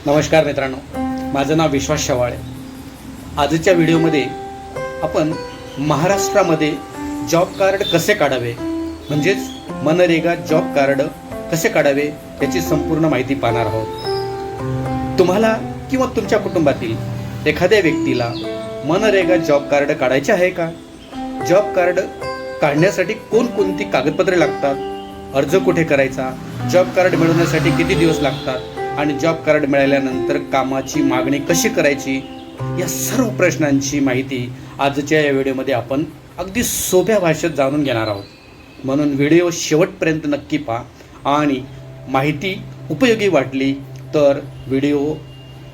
नमस्कार मित्रांनो, माझं नाव विश्वास शेवाळे. आजच्या व्हिडिओमध्ये आपण महाराष्ट्रामध्ये जॉब कार्ड कसे काढावे, म्हणजेच मनरेगा जॉब कार्ड कसे काढावे याची संपूर्ण माहिती पाहणार आहोत. तुम्हाला किंवा तुमच्या कुटुंबातील एखाद्या व्यक्तीला मनरेगा जॉब कार्ड काढायचे आहे का? जॉब कार्ड काढण्यासाठी कोणकोणती कागदपत्रे लागतात, अर्ज कुठे करायचा, जॉब कार्ड मिळवण्यासाठी किती दिवस लागतात आणि जॉब कार्ड मिळाल्यानंतर कामाची मागणी कशी करायची, या सर्व प्रश्नांची माहिती आजच्या या व्हिडिओमध्ये आपण अगदी सोप्या भाषेत जाणून घेणार आहोत. म्हणून व्हिडिओ शेवटपर्यंत नक्की पहा आणि माहिती उपयोगी वाटली तर व्हिडिओ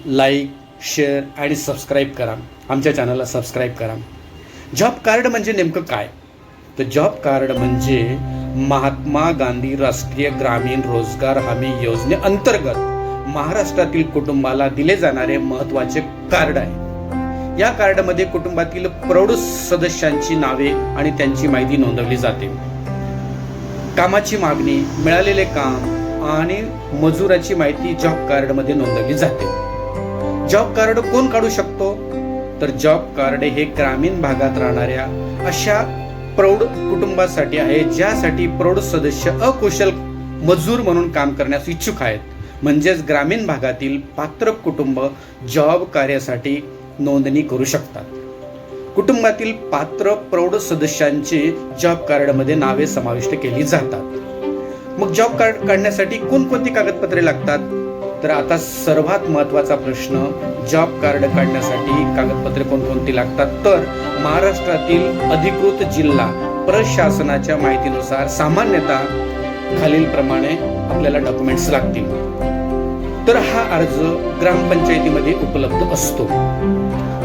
लाईक, शेअर आणि सबस्क्राईब करा. आमच्या चॅनलला सबस्क्राईब करा. जॉब कार्ड म्हणजे नेमकं काय? तर जॉब कार्ड म्हणजे महात्मा गांधी राष्ट्रीय ग्रामीण रोजगार हमी योजनेअंतर्गत महाराष्ट्रातील कुटुंबाला दिले जाणारे महत्त्वाचे कार्ड आहे. या कार्डमध्ये कुटुंबातील प्रौढ सदस्यांची नावे आणि त्यांची माहिती नोंदवली जाते. कामाची मागणी, मिळालेले काम आणि मजुराची माहिती जॉब कार्डमध्ये नोंदवली जाते. जॉब कार्ड कोण काढू शकतो? तर जॉब कार्ड हे ग्रामीण भागात राहणाऱ्या अशा प्रौढ कुटुंबासाठी आहे, ज्यासाठी प्रौढ सदस्य अकुशल मजूर म्हणून काम करण्यास इच्छुक आहेत. म्हणजेच ग्रामीण भागातील पात्र कुटुंब जॉब कार्यासाठी नोंदणी करू शकतात. कुटुंबातील पात्र प्रौढ सदस्यांची जॉब कार्डमध्ये नावे समाविष्ट केली जातात. मग जॉब कार्ड काढण्यासाठी कोणकोणती कागदपत्रे लागतात? तर आता सर्वात महत्त्वाचा प्रश्न, जॉब कार्ड काढण्यासाठी कागदपत्रे कोणकोणती लागतात? तर महाराष्ट्रातील अधिकृत जिल्हा प्रशासनाच्या माहितीनुसार सामान्यतः खालीलप्रमाणे आपल्याला डॉक्युमेंट्स लागतील. तर हा अर्ज ग्रामपंचायतीमध्ये उपलब्ध असतो.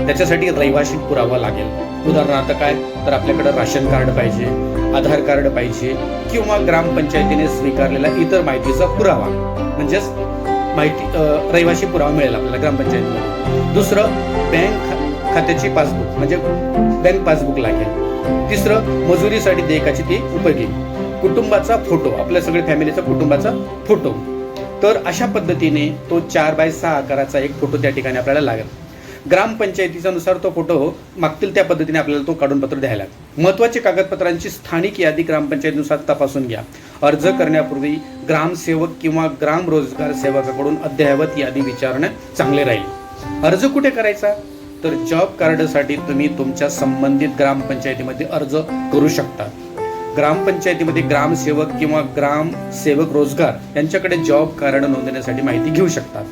त्याच्यासाठी रहिवासी पुरावा लागेल. उदाहरणार्थ काय, तर आपल्याकडे राशन कार्ड पाहिजे, आधार कार्ड पाहिजे किंवा ग्रामपंचायतीने स्वीकारलेला इतर माहितीचा पुरावा, म्हणजेच रहिवासी पुरावा मिळेल आपल्याला ग्रामपंचायतीमध्ये. दुसरं, बँक खात्याची पासबुक म्हणजे बँक पासबुक लागेल. तिसरं, मजुरीसाठी देयकाची ती उपयोगी. कुटुंबाचा फोटो, आपल्या सगळ्या फॅमिलीचा कुटुंबाचा फोटो. तर अशा पद्धतीने तो 4x6 आकाराचा एक फोटो त्या ठिकाणी आपल्याला लागेल. ग्रामपंचायतीच्या नुसार तो फोटो मागतील त्या पद्धतीने आपल्याला तो काढून पत्र द्यायला लागेल. महत्त्वाच्या कागदपत्रांची स्थानिक यादी ग्रामपंचायतीनुसार तपासून घ्या. अर्ज करण्यापूर्वी ग्रामसेवक किंवा ग्राम रोजगार सेवकाकडून अद्ययावत यादी विचारणे चांगले राहील. अर्ज कुठे करायचा? तर जॉब कार्डसाठी तुम्ही तुमच्या संबंधित ग्रामपंचायतीमध्ये अर्ज करू शकता. ग्रामपंचायतीमध्ये ग्रामसेवक किंवा ग्रामसेवक रोजगार यांच्याकडे जॉब कार्ड नोंदवण्यासाठी माहिती घेऊ शकतात.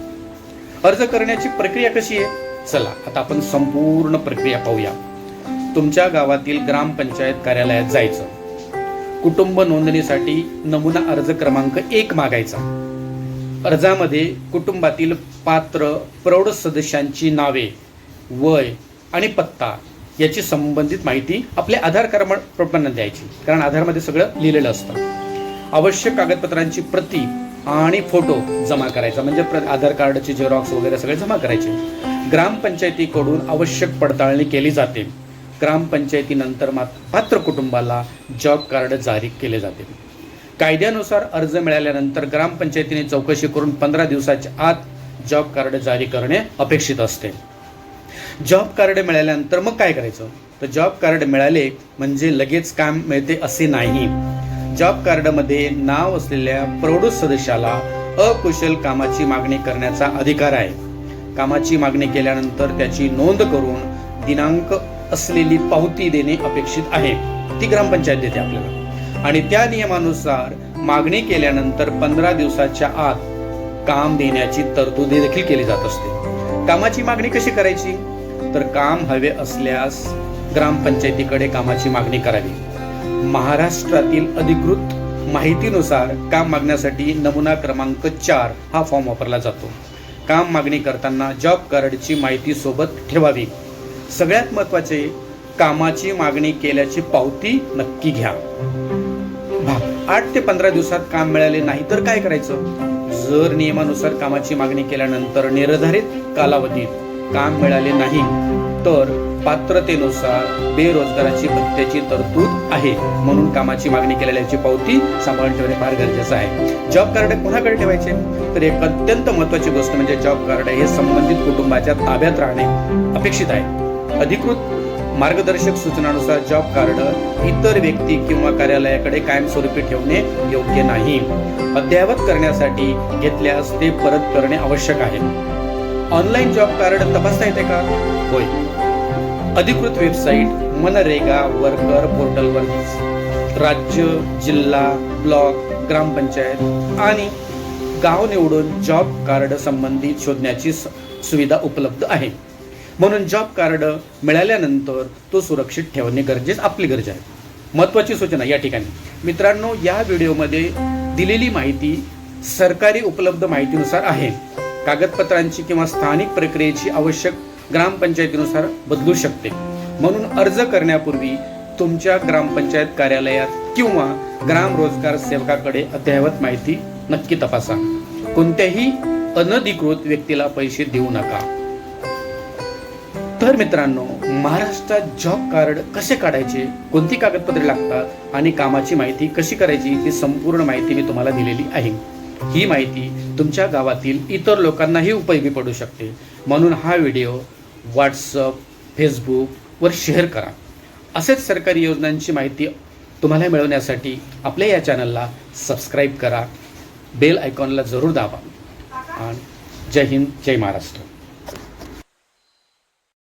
अर्ज करण्याची प्रक्रिया कशी आहे? चला आता आपण संपूर्ण प्रक्रिया पाहूया. तुमच्या गावातील ग्रामपंचायत कार्यालयात जायचं. कुटुंब नोंदणीसाठी नमुना अर्ज क्रमांक 1 मागायचा. अर्जामध्ये कुटुंबातील पात्र प्रौढ सदस्यांची नावे, वय आणि पत्ता याची संबंधित माहिती आपल्या आधार क्रमांकाप्रमाणे द्यायची, कारण आधारमध्ये सगळं लिहिलेलं असतं. आवश्यक कागदपत्रांची प्रती आणि फोटो जमा करायचा, म्हणजे आधार कार्डची झेरॉक्स वगैरे सगळे जमा करायचे. ग्रामपंचायतीकडून आवश्यक पडताळणी केली जाते. ग्रामपंचायतीनंतर पात्र कुटुंबाला जॉब कार्ड जारी केले जाते. कायद्यानुसार अर्ज मिळाल्यानंतर ग्रामपंचायतीने चौकशी करून 15 दिवसाच्या आत जॉब कार्ड जारी करणे अपेक्षित असते. जॉब कार्ड मिळाल्यानंतर मग काय करायचं? तर जॉब कार्ड मिळाले म्हणजे लगेच काम मिळते असे नाही. जॉब कार्डमध्ये नाव असलेल्या प्रौढ सदस्याला अकुशल कामाची मागणी करण्याचा अधिकार आहे. कामाची मागणी केल्यानंतर त्याची नोंद करून दिनांक असलेली पावती देणे अपेक्षित आहे. ती ग्रामपंचायत देते आपल्याला. आणि त्या नियमानुसार मागणी केल्यानंतर 15 दिवसाच्या आत काम देण्याची तरतूद देखील केली जात असते. कामाची मागणी कशी करायची? तर काम हवे असल्यास ग्रामपंचायतीकडे कामाची मागणी करावी. महाराष्ट्रातील अधिकृत माहितीनुसार काम मागण्यासाठी नमुना क्रमांक 4 हा फॉर्म वापरला जातो. काम मागणी करताना जॉब कार्डची माहिती सोबत ठेवावी. सगळ्यात महत्त्वाचे, कामाची मागणी केल्याची पावती नक्की घ्या. 8 ते 15 दिवसात काम मिळाले नाही तर काय करायचं? जर नियमानुसार कामाची मागणी केल्यानंतर निर्धारित कालावधीत काम मिळाले नाही तर पात्रतेनुसार बेरोजगाराची भत्त्याची तरतूद आहे, म्हणून कामाची मागणी केलेल्याची पावती सांभाळून ठेवणे फार गरजेचं आहे. जॉब कार्ड कोणाकडे ठेवायचे, तर एक अत्यंत महत्त्वाची गोष्ट म्हणजे जॉब कार्ड हे संबंधित कुटुंबाच्या ताब्यात राहणे अपेक्षित आहे. अधिकृत मार्गदर्शक सूचनानुसार जॉब कार्ड इतर व्यक्ती किंवा कार्यालयाकडे कायमस्वरूपी ठेवणे योग्य नाही. अद्ययावत करण्यासाठी घेतल्यास ते परत करणे आवश्यक आहे. ऑनलाईन जॉब कार्ड तपासता येते का? होय. अधिकृत वेबसाईट मनरेगा वर्कर पोर्टलवर राज्य, जिल्हा, ब्लॉक, ग्रामपंचायत आणि गाव निवडून जॉब कार्ड संबंधित शोधण्याची सुविधा उपलब्ध आहे. म्हणून जॉब कार्ड मिळाल्यानंतर तो सुरक्षित ठेवणे आपली गरज आहे. महत्त्वाची सूचना या ठिकाणी मित्रांनो, या व्हिडिओमध्ये दिलेली माहिती सरकारी उपलब्ध माहितीनुसार आहे. कागदपत्रांची किंवा स्थानिक प्रक्रियेची आवश्यक ग्रामपंचायतीनुसार बदलू शकते. म्हणून अर्ज करण्यापूर्वी तुमच्या ग्रामपंचायत कार्यालयात किंवा ग्राम रोजगार सेवकाकडे अद्ययावत माहिती नक्की तपासा. कोणत्याही अनधिकृत व्यक्तीला पैसे देऊ नका. तर मित्रांनो, महाराष्ट्रात जॉब कार्ड कसे काढायचे, कोणती कागदपत्रे लागतात आणि कामाची माहिती कशी करायची, ही संपूर्ण माहिती मी तुम्हाला दिलेली आहे. ही माहिती तुमच्या गावातील इतर लोकांनाही उपयोगी पडू शकते. म्हणून हा व्हिडिओ व्हॉट्सअप, फेसबुकवर शेअर करा. असेच सरकारी योजनांची माहिती तुम्हाला मिळवण्यासाठी आपल्या या चॅनलला सबस्क्राईब करा, बेल आयकॉनला जरूर दाबा. आणि जय हिंद, जय महाराष्ट्र.